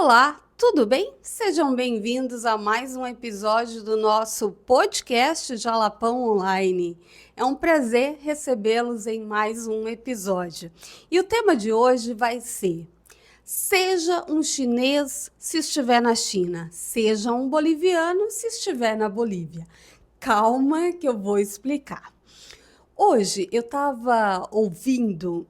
Olá, tudo bem? Sejam bem-vindos a mais um episódio do nosso podcast Jalapão Online. É um prazer recebê-los em mais um episódio. E o tema de hoje vai ser: seja um chinês se estiver na China, seja um boliviano se estiver na Bolívia. Calma que eu vou explicar. Hoje eu estava ouvindo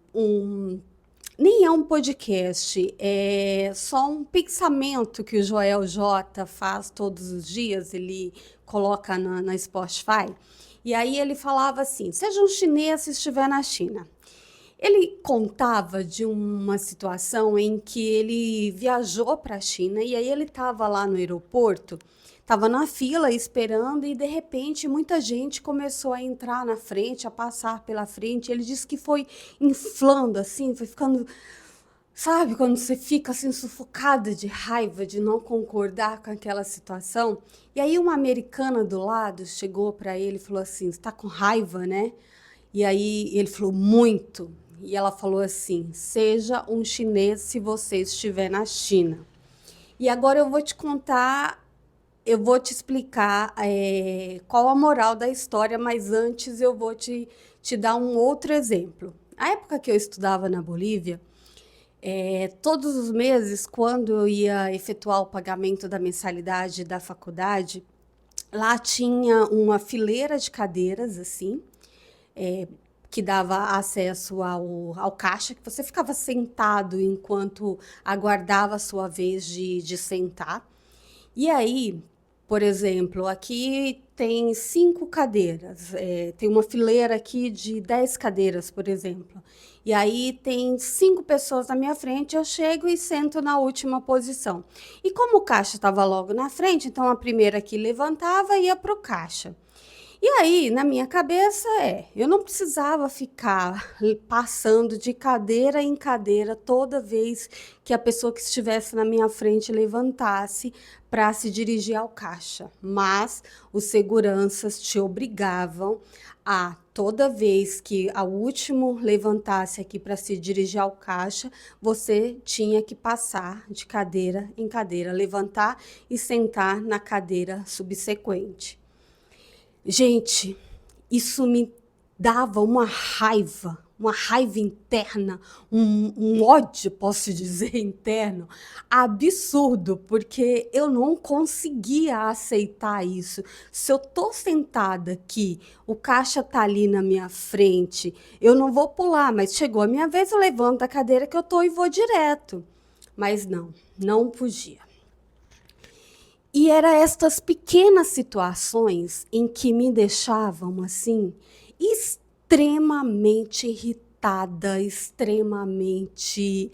nem é um podcast, é só um pensamento que o Joel J faz todos os dias, ele coloca na Spotify. E aí ele falava assim: seja um chinês se estiver na China. Ele contava de uma situação em que ele viajou para a China e aí ele estava lá no aeroporto, estava na fila esperando e de repente muita gente começou a entrar na frente, a passar pela frente. Ele disse que foi inflando assim, foi ficando, sabe, quando você fica assim sufocada de raiva de não concordar com aquela situação. E aí uma americana do lado chegou para ele e falou assim: "Você está com raiva, né?" E aí ele falou: "Muito." E ela falou assim: "Seja um chinês se você estiver na China." E agora eu vou te contar, eu vou te explicar qual a moral da história, mas antes eu vou te dar um outro exemplo. Na época que eu estudava na Bolívia, todos os meses, quando eu ia efetuar o pagamento da mensalidade da faculdade, lá tinha uma fileira de cadeiras, assim, é, que dava acesso ao caixa, que você ficava sentado enquanto aguardava a sua vez de sentar. E aí, por exemplo, aqui tem 5 cadeiras, tem uma fileira aqui de 10 cadeiras, por exemplo. E aí tem 5 pessoas na minha frente, eu chego e sento na última posição. E como o caixa estava logo na frente, então a primeira que levantava ia para o caixa. E aí, na minha cabeça, eu não precisava ficar passando de cadeira em cadeira toda vez que a pessoa que estivesse na minha frente levantasse para se dirigir ao caixa. Mas os seguranças te obrigavam a, toda vez que a último levantasse aqui para se dirigir ao caixa, você tinha que passar de cadeira em cadeira, levantar e sentar na cadeira subsequente. Gente, isso me dava uma raiva interna, um ódio, posso dizer, interno, absurdo, porque eu não conseguia aceitar isso. Se eu tô sentada aqui, o caixa tá ali na minha frente, eu não vou pular, mas chegou a minha vez, eu levanto da cadeira que eu tô e vou direto. Mas não, não podia. E era estas pequenas situações em que me deixavam assim extremamente irritada, extremamente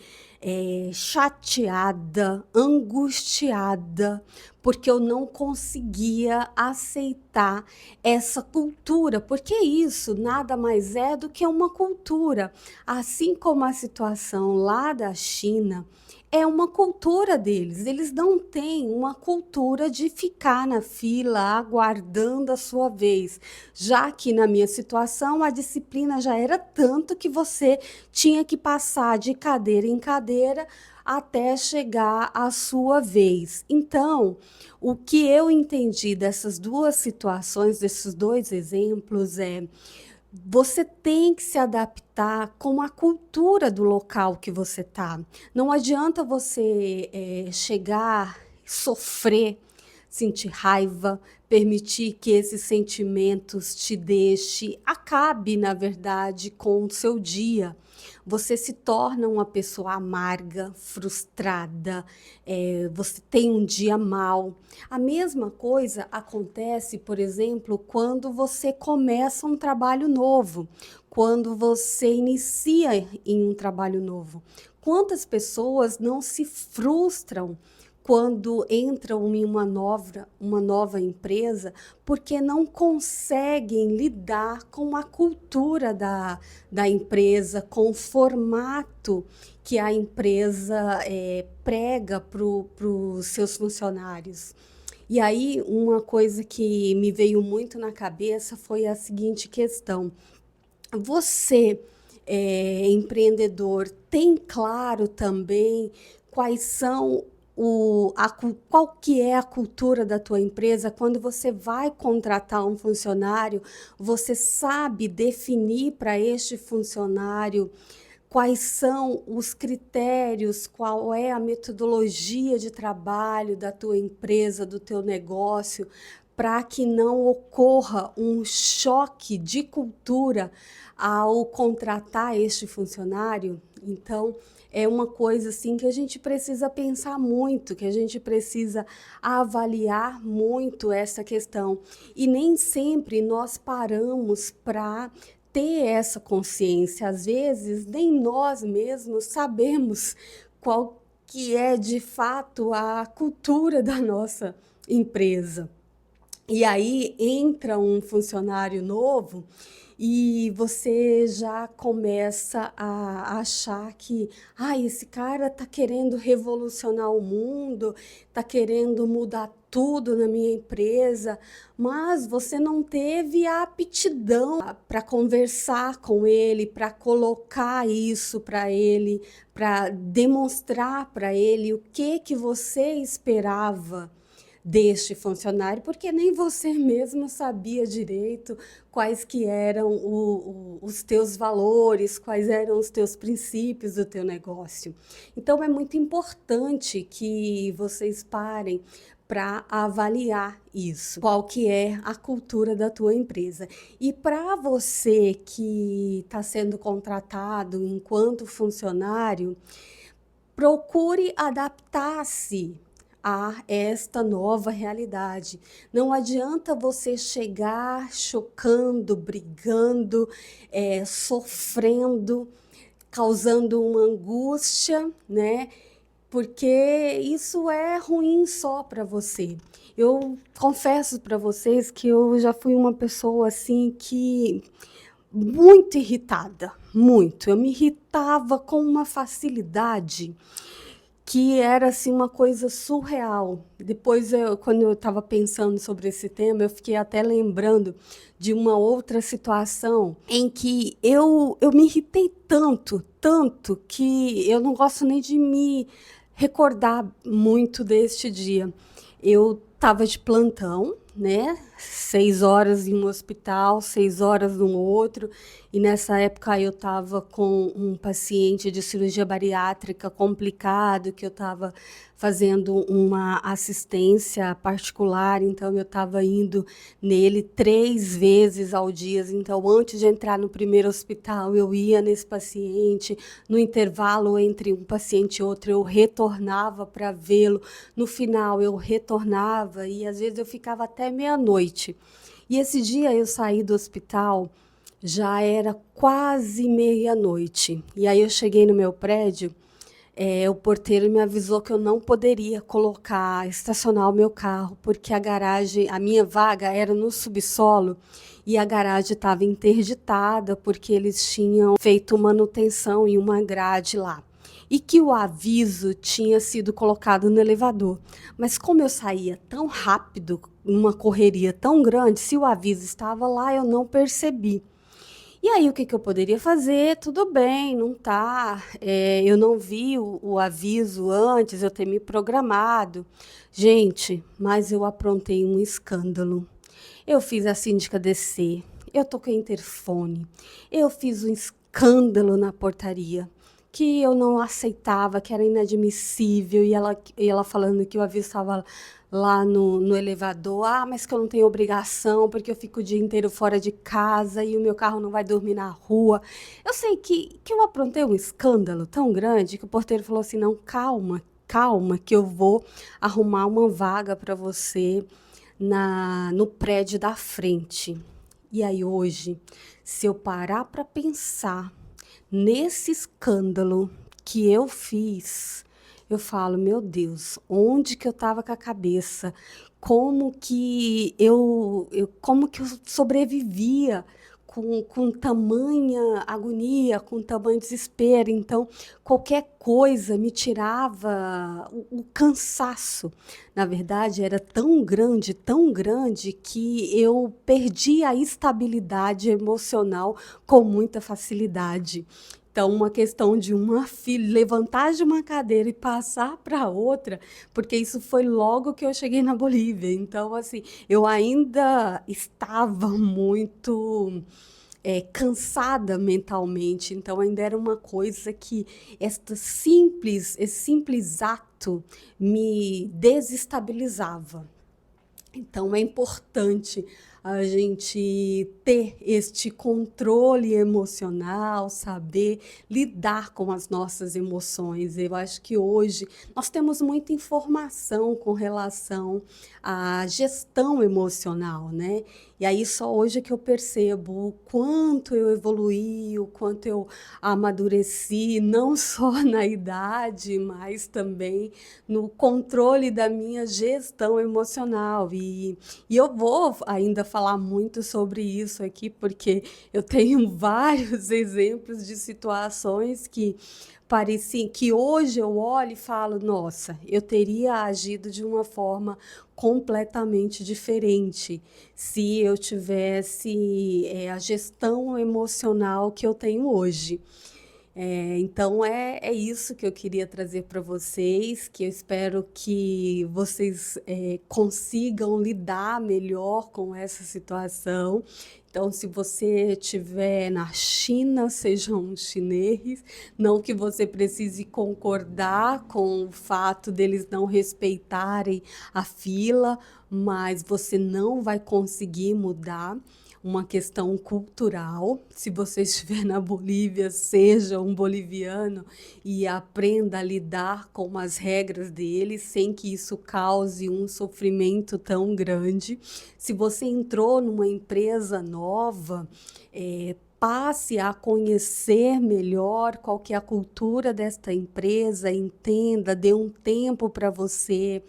chateada, angustiada, porque eu não conseguia aceitar essa cultura, porque isso nada mais é do que uma cultura, assim como a situação lá da China. É uma cultura deles, eles não têm uma cultura de ficar na fila aguardando a sua vez, já que na minha situação a disciplina já era tanto que você tinha que passar de cadeira em cadeira até chegar à sua vez. Então, o que eu entendi dessas duas situações, desses dois exemplos, você tem que se adaptar com a cultura do local que você está. Não adianta você chegar, sofrer, sentir raiva, permitir que esses sentimentos te deixe, acabe, na verdade, com o seu dia. Você se torna uma pessoa amarga, frustrada, você tem um dia mau. A mesma coisa acontece, por exemplo, quando você começa um trabalho novo, quando você inicia em um trabalho novo. Quantas pessoas não se frustram quando entram em uma nova empresa porque não conseguem lidar com a cultura da empresa, com o formato que a empresa prega para os seus funcionários. E aí, uma coisa que me veio muito na cabeça foi a seguinte questão: você, empreendedor, tem claro também quais são qual que é a cultura da tua empresa. Quando você vai contratar um funcionário, você sabe definir para este funcionário quais são os critérios, qual é a metodologia de trabalho da tua empresa, do teu negócio, para que não ocorra um choque de cultura ao contratar este funcionário. Então, é uma coisa assim que a gente precisa pensar muito, que a gente precisa avaliar muito essa questão. E nem sempre nós paramos para ter essa consciência. Às vezes, nem nós mesmos sabemos qual que é de fato a cultura da nossa empresa. E aí entra um funcionário novo e você já começa a achar que esse cara está querendo revolucionar o mundo, está querendo mudar tudo na minha empresa, mas você não teve a aptidão para conversar com ele, para colocar isso para ele, para demonstrar para ele o que você esperava deste funcionário, porque nem você mesmo sabia direito quais que eram os teus valores, quais eram os teus princípios do teu negócio. Então, é muito importante que vocês parem para avaliar isso, qual que é a cultura da tua empresa. E para você que está sendo contratado enquanto funcionário, procure adaptar-se a esta nova realidade. Não adianta você chegar chocando, brigando, sofrendo, causando uma angústia, né? Porque isso é ruim só para você. Eu confesso para vocês que eu já fui uma pessoa assim que muito irritada, muito. Eu me irritava com uma facilidade que era assim uma coisa surreal. Depois, quando eu estava pensando sobre esse tema, eu fiquei até lembrando de uma outra situação em que eu me irritei tanto, tanto, que eu não gosto nem de me recordar muito deste dia. Eu estava de plantão, né? 6 horas em um hospital, 6 horas no outro. E nessa época eu estava com um paciente de cirurgia bariátrica complicado, que eu estava fazendo uma assistência particular, então eu estava indo nele 3 vezes ao dia. Então, antes de entrar no primeiro hospital, eu ia nesse paciente, no intervalo entre um paciente e outro, eu retornava para vê-lo, no final eu retornava e às vezes eu ficava até meia-noite. E esse dia eu saí do hospital, já era quase meia-noite. E aí eu cheguei no meu prédio, o porteiro me avisou que eu não poderia estacionar o meu carro, porque a garagem, a minha vaga era no subsolo e a garagem estava interditada, porque eles tinham feito manutenção em uma grade lá. E que o aviso tinha sido colocado no elevador. Mas como eu saía tão rápido, numa correria tão grande, se o aviso estava lá, eu não percebi. E aí, o que eu poderia fazer? Tudo bem, não tá. Eu não vi o aviso antes, eu ter me programado. Gente, mas eu aprontei um escândalo. Eu fiz a síndica descer, eu toquei interfone, eu fiz um escândalo na portaria, que eu não aceitava, que era inadmissível, e ela falando que o aviso estava lá no elevador, mas que eu não tenho obrigação, porque eu fico o dia inteiro fora de casa e o meu carro não vai dormir na rua. Eu sei que eu aprontei um escândalo tão grande que o porteiro falou assim, não, calma, calma, que eu vou arrumar uma vaga para você no prédio da frente. E aí hoje, se eu parar para pensar nesse escândalo que eu fiz, eu falo, meu Deus, onde que eu estava com a cabeça? Como que como que eu sobrevivia com tamanha agonia, com tamanho desespero? Então, qualquer coisa me tirava o cansaço. Na verdade, era tão grande, que eu perdi a estabilidade emocional com muita facilidade. Então, uma questão de uma filha levantar de uma cadeira e passar para outra, porque isso foi logo que eu cheguei na Bolívia. Então, assim, eu ainda estava muito cansada mentalmente. Então, ainda era uma coisa que esse simples ato me desestabilizava. Então, é importante a gente ter este controle emocional, saber lidar com as nossas emoções. Eu acho que hoje nós temos muita informação com relação à gestão emocional, né? E aí só hoje que eu percebo o quanto eu evoluí, o quanto eu amadureci, não só na idade, mas também no controle da minha gestão emocional. E eu vou ainda falar muito sobre isso aqui, porque eu tenho vários exemplos de situações que pareciam que hoje eu olho e falo, nossa, eu teria agido de uma forma completamente diferente se eu tivesse a gestão emocional que eu tenho hoje. Então é isso que eu queria trazer para vocês, que eu espero que vocês consigam lidar melhor com essa situação. Então, se você estiver na China, seja um chinês, não que você precise concordar com o fato deles não respeitarem a fila, mas você não vai conseguir mudar uma questão cultural. Se você estiver na Bolívia, seja um boliviano e aprenda a lidar com as regras deles sem que isso cause um sofrimento tão grande. Se você entrou numa empresa nova, passe a conhecer melhor qual que é a cultura desta empresa, entenda, dê um tempo para você,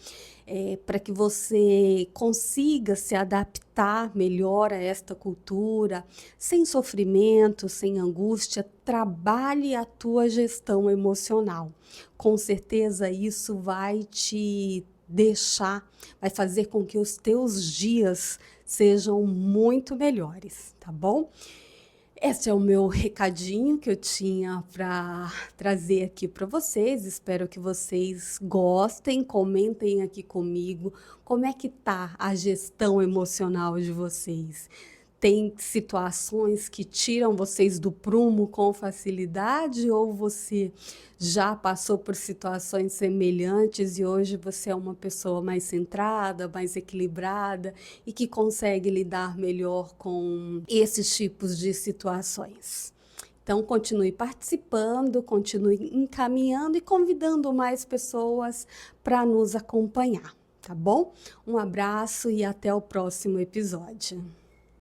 para que você consiga se adaptar melhor a esta cultura, sem sofrimento, sem angústia. Trabalhe a tua gestão emocional. Com certeza isso vai te vai fazer com que os teus dias sejam muito melhores, tá bom? Esse é o meu recadinho que eu tinha para trazer aqui para vocês. Espero que vocês gostem, comentem aqui comigo como é que tá a gestão emocional de vocês. Tem situações que tiram vocês do prumo com facilidade ou você já passou por situações semelhantes e hoje você é uma pessoa mais centrada, mais equilibrada e que consegue lidar melhor com esses tipos de situações? Então, continue participando, continue encaminhando e convidando mais pessoas para nos acompanhar, tá bom? Um abraço e até o próximo episódio.